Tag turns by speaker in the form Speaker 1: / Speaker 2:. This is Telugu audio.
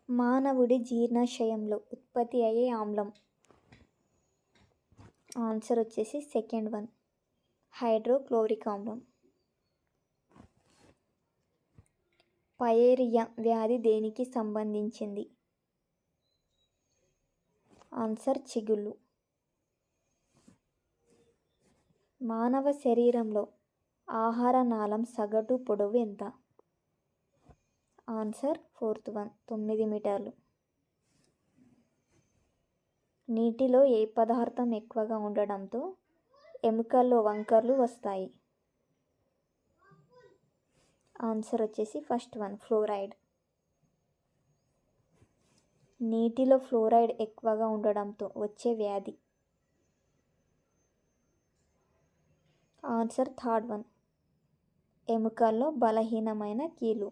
Speaker 1: మానవుడి జీర్ణాశయంలో ఉత్పత్తి అయ్యే ఆమ్లం. ఆన్సర్ వచ్చేసి సెకండ్ వన్, హైడ్రోక్లోరిక్ ఆమ్లం. పయేరియా వ్యాధి దేనికి సంబంధించింది? ఆన్సర్ చిగుళ్ళు. మానవ శరీరంలో ఆహార నాళం సగటు పొడవు ఎంత? ఆన్సర్ ఫోర్త్ వన్, 9 మీటర్లు. నీటిలో ఏ పదార్థం ఎక్కువగా ఉండడంతో ఎముకల్లో వంకర్లు వస్తాయి? ఆన్సర్ వచ్చేసి ఫస్ట్ వన్, ఫ్లోరైడ్. నీటిలో ఫ్లోరైడ్ ఎక్కువగా ఉండడంతో వచ్చే వ్యాధి? ఆన్సర్ థర్డ్ వన్, ఎముకల్లో బలహీనమైన కీలు.